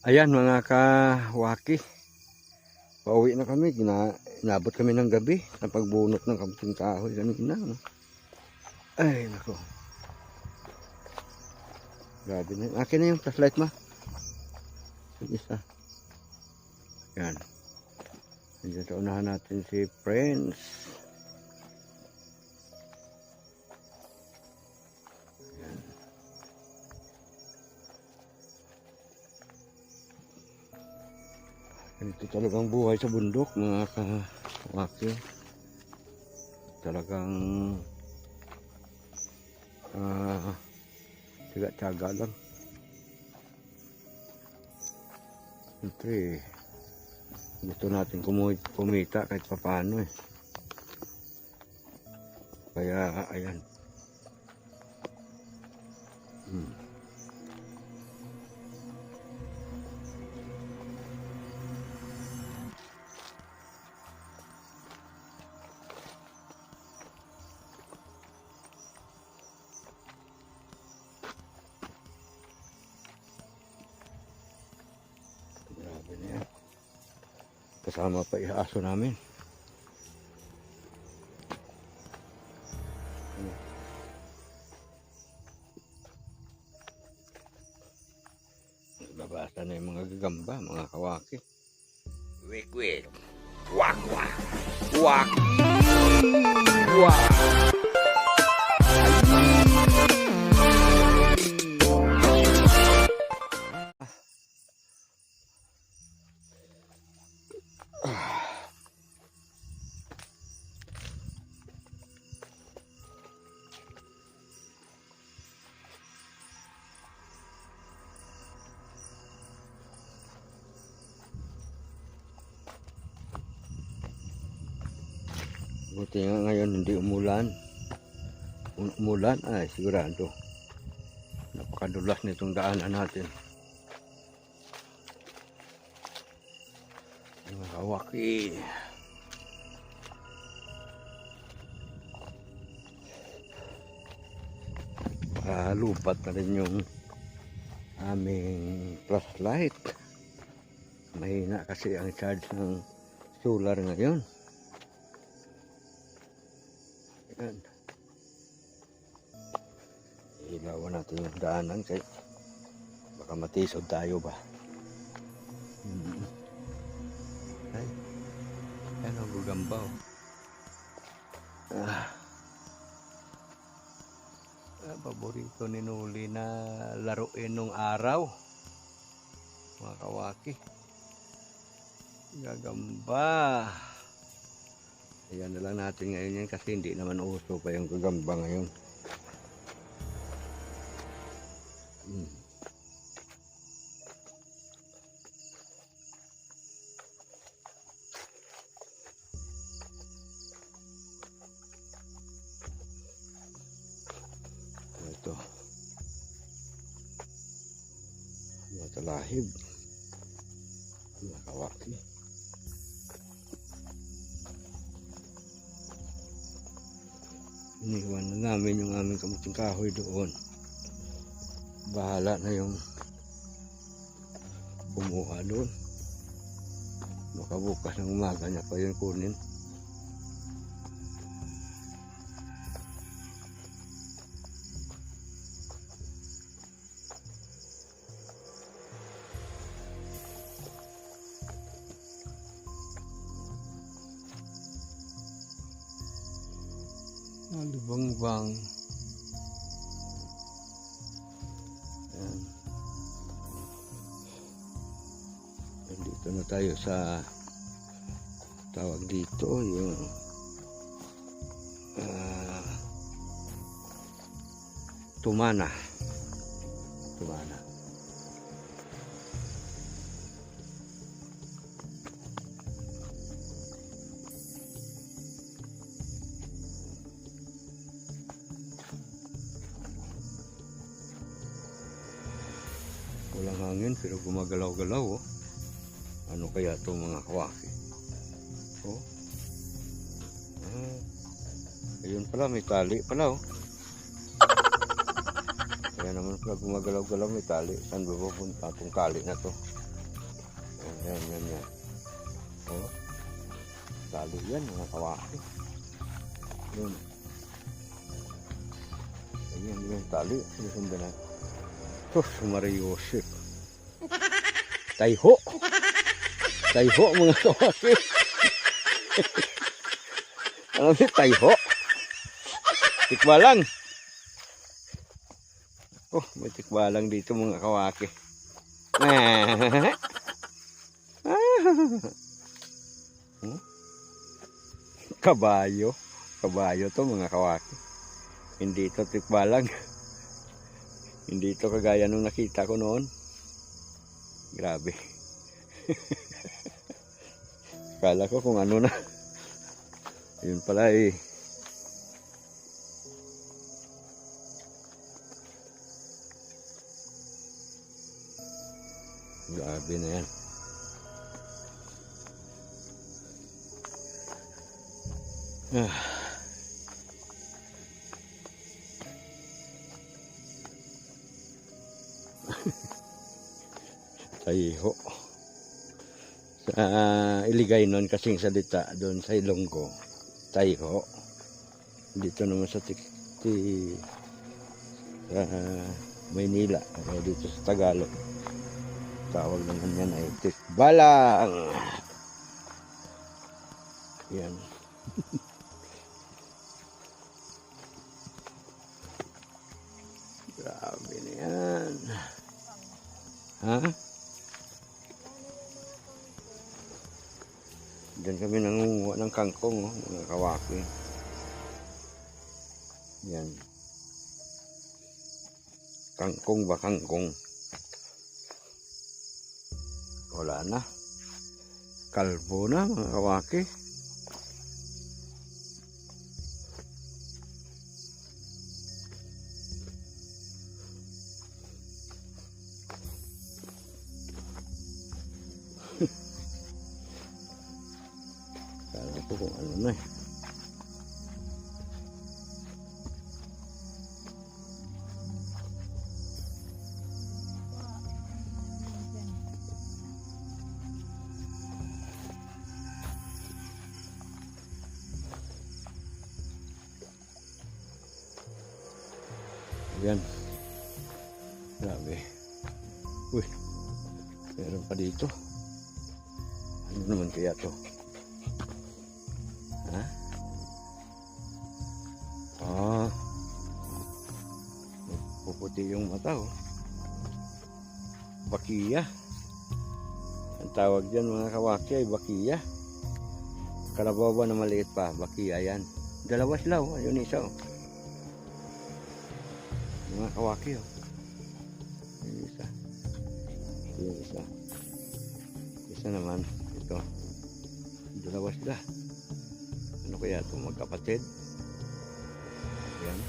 Ayan mga kawaki, pauwi na kami. Inabot kami ng gabi sa pagbunot ng kamuting kahoy kanina. Ay nako, grabe na. Akin na yung flashlight ma. Yung isa. Yan. Nandiyan sa unahan natin si Prince. Yan. Ganito talagang buhay sa bundok mga kawaki. Talagang tiga-tiyaga lang. Siyempre gusto natin kumita kahit papaano eh. Kaya ayan. Grabe na yan. Kasama pa ihaaso namin. Nabasa na yung mga gagamba, mga kawaki. Wik. Wak. Wak. Buti nga ngayon hindi umulan. Umulan ay sigurado. Napakadulas nitong daanan natin. Mga kawaki. Lupat na rin yung aming flashlight. Mahina kasi ang charge ng solar ngayon. Yan. Ilawan natin yung daanan kay baka matisod tayo ba. Ay, yan ang gugambaw. Paborito ni Nuli na laruin nung araw, mga kawaki. Gagamba. Ayan na lang natin ngayon yan kasi hindi naman uso pa yung gagamba ngayon. Ito. Matalahib. Mga kawaki. Iniwan na namin yung aming kamuting kahoy doon. Bahala na yung bumuha doon. Baka bukas ng umaga niya pa yun kunin. Lubang-bang. Ayan. Dito na tayo sa tawag dito yung Tumana. Walang hangin pero gumagalaw-galaw oh. Ano kaya ito mga kawaki? Oh. Ayun pala, may tali pala oh. Kaya naman pala gumagalaw-galaw, may tali. Saan ba pupunta itong tali na to? Yan. Oh, tali yan mga kawaki. Yun. Ayan yung tali. Susundan na. Sus, Mariusip. Tayho. Tayho mga kawaki. Alam niyo, tayho. Tikbalang. Oh, may tikbalang dito mga kawaki. Kabayo. Kabayo to mga kawaki. Hindi ito tikbalang. Hindi ito kagaya nung nakita ko noon. Grabe. Kala ko kung ano na. Yun pala eh. Grabe na yan. Tayho. Sa Iligay nun kasing salita doon sa Ilonggo. Tayho. Dito naman sa Maynila. Dito sa Tagalog. Tawag naman yan ay tikbalang. Yan. Grabe na yan. Ha? Diyan kami nangunguha ng kangkong, oh, mga kawaki. Yan. Kangkong ba kangkong? Wala na. Kalbo na mga kawaki. Kala ko kung ano na eh. Yan. Grabe. Uy. Meron pa dito. Ano naman kaya to? Ha? Ah. Puputi yung mata, oh. Bakiya. Ang tawag dyan mga kawaki ay bakiya. Kalabaw ba na maliit pa? Bakiya yan. Dalawa sila, oh. Ayun isa, oh. Mga kawaki, oh. Yung isa. Yung isa. Isa naman. Ito. Dalawa sila. Ano kaya ito? Magkapatid? Yan.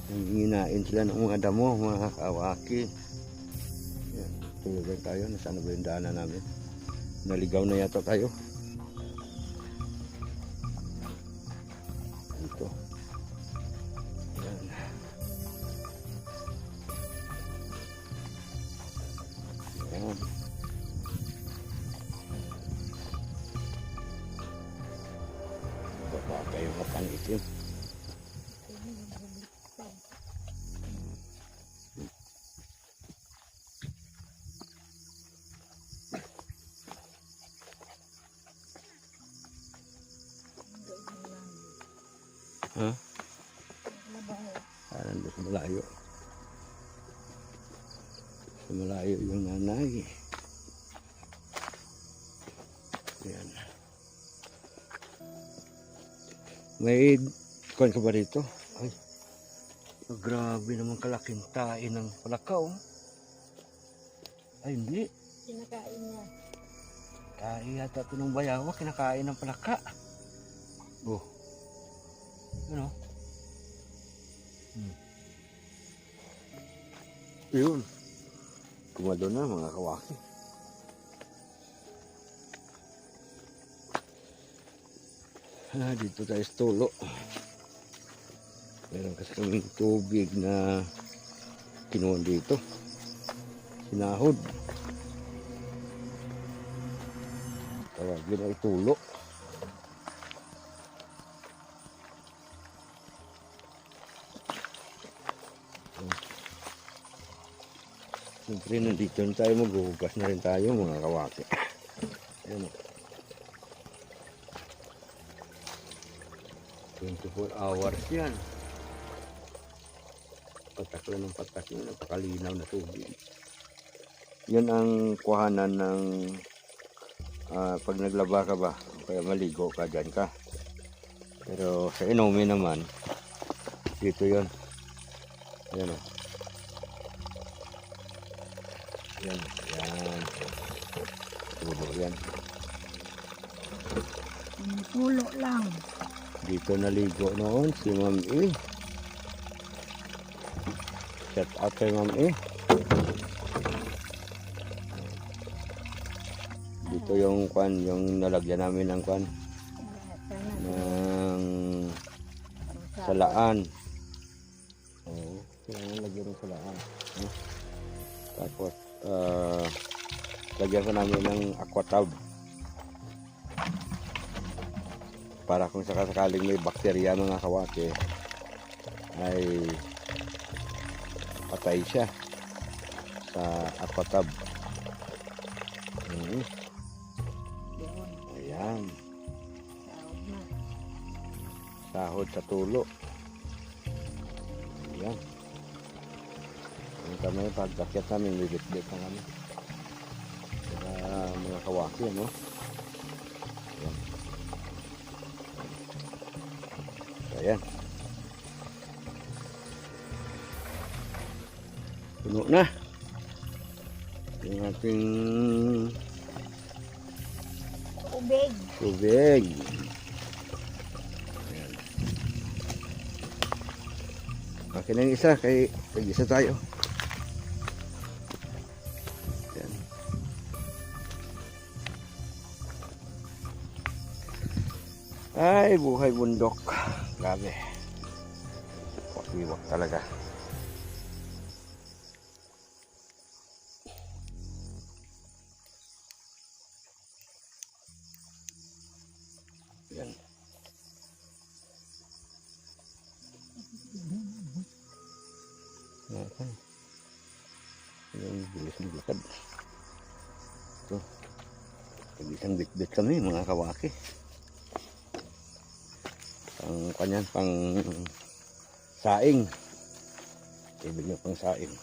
Hinginain sila ng mga damo, mga kawaki. Yan. Tulogay tayo. Nasaan na ba yung daanan namin? Naligaw na yata tayo. Ito. Yan. Yan. Baka kayo matang itim. Ha? Parang doon sa malayo. Sa malayo yung nanay. Yan. May kuwan ka ba rito? Ay. Oh, grabe naman kalaking tain ng palaka, oh. Ay, hindi. Kinakain niya. Tain yata ito ng bayawa. Kinakain ng palaka. Oh. Ano? Yun. Kumado na mga kawaki. Dito tayo sa tulo. Meron kasi kaming tubig na kinuha dito. Sinahod. Tawagin ay tulo. Siyempre nandito na tayo, maghuhugas na rin tayo mga kawaki. Ayan o. 24 hours yan. Patak lang ng patak yun, napakalinaw na tubig. Yan ang kuhanan ng pag naglaba ka ba, kaya maligo ka dyan ka. Pero sa inumin naman, dito yun. Ayan o. Yan, yan. Tulo yan. Pulo lang. Dito naligo noon si Ma'am E. Shout out kay Ma'am E. Dito yung kwan, yung nalagyan namin ng kwan. Ng salaan. Oo, kailangan lagyan ng salaan. Tapos, lagyan ko namin ng aqua tub. Para kung sakasakaling may bakterya mga kawaki, ay patay siya sa aqua tub. Ayan. Sahod sa tulo. Ayan. Yung kami, pagkakit namin, bibit-bit na kami. Mga kawaki, no? Ayan. Ayan. Puno na. Yung ating Ubig. tubig. Ayan. Akin na yung isa, kay isa tayo. Ayan. Ay, buhay bundok. Grabe. Wakiwak talaga. Yan. Ayan. Yung bilis ng lakad. Ito. Isang bit-bit kami mga kawaki. Pang kanyan, pang saing. Ibig niya pang saing.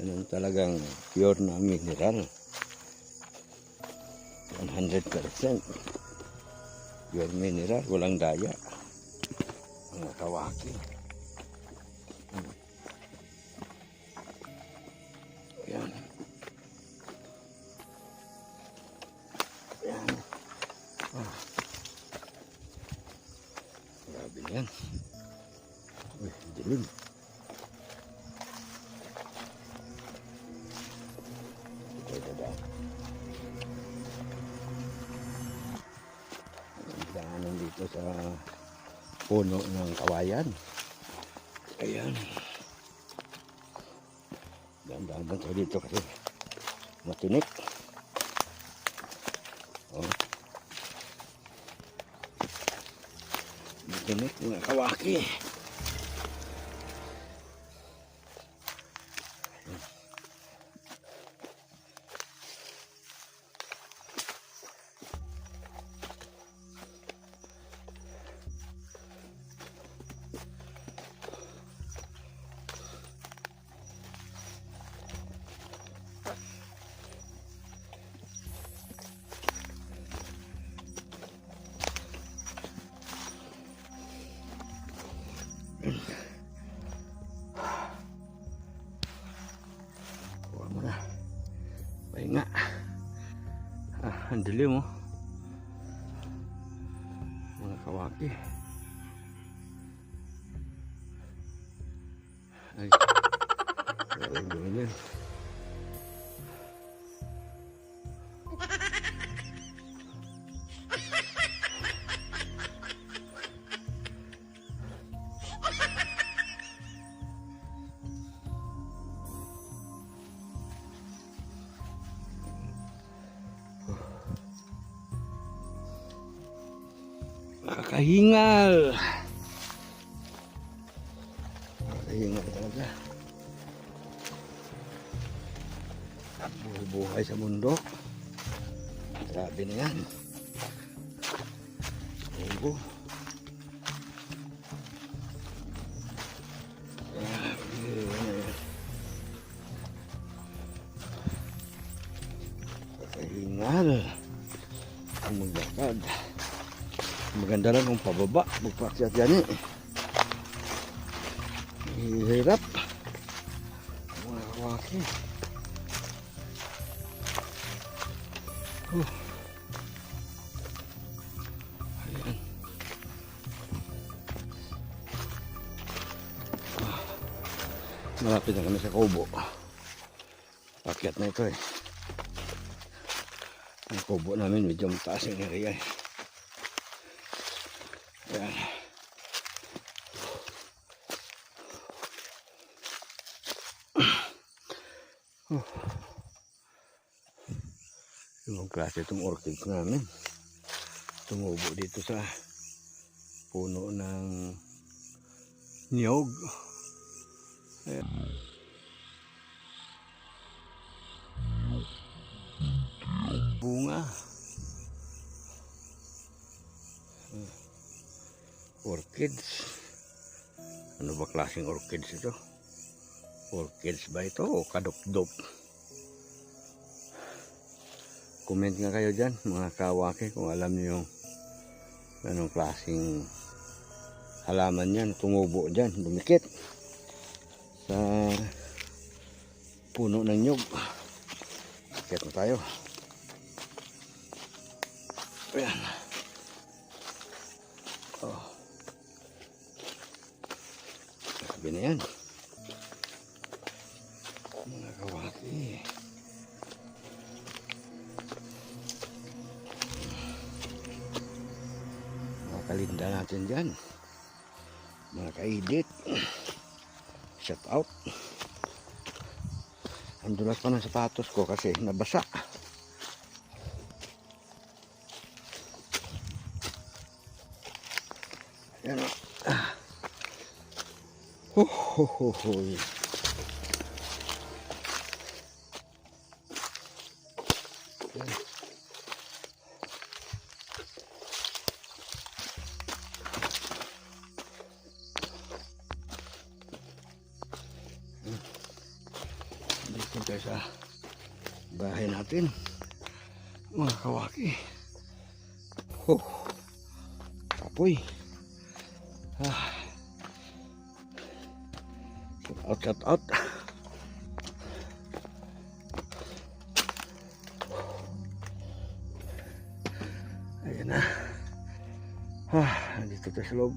Yan talagang pure na mineral. 100% pure mineral, walang daya mga kawaki. Yan. Yan. Ah. Grabe yan. Uy, dilim. Ito dadaan. Daanan dito sa puno ng kawayan. Ayan. Daan-daan tayo dito kasi matinik. Oh. Matinik mga kawaki. Kuha mo na. Pahinga. Ang dilim mo. Mga kawaki. Ay. Ay, ganyan. Kahingal. Kahingal talaga. Buhay sa mundo. Grabe na yan. Oo. Kahingal. Ang maglakad. Maganda lang kung pababa. Magpakyat yan eh. Hirap. Mga kawaki. Ayan. Malapit na kami sa kubo. Pakyat na ito eh. Ang kubo namin medyo mataas yung area eh. Ayan. Ibang klase itong orchids namin. Tumubo dito sa puno ng niyog. Ayan. Bunga. Orchids. Ano ba klaseng orchids ito? Orchids ba ito o kadop-dop? Comment nga kayo dyan mga kawaki kung alam niyo yung anong klaseng halaman yan. Tumubo dyan, dumikit sa puno ng nyug. Akit na tayo. Ayan. Oh. Sabi na yan. Mga kawaki. Mga kalinda natin dyan. Mga kaedit. Shout out. Ang dulas pa ng sapatos ko kasi nabasa. Yan o. Ho ho ho ho. Yan. Dito tayo sa bahay natin. Mga kawaki. Oh. Kapoy. Ah. Shout out. Ayan na. Ah, dito tayo sa loob.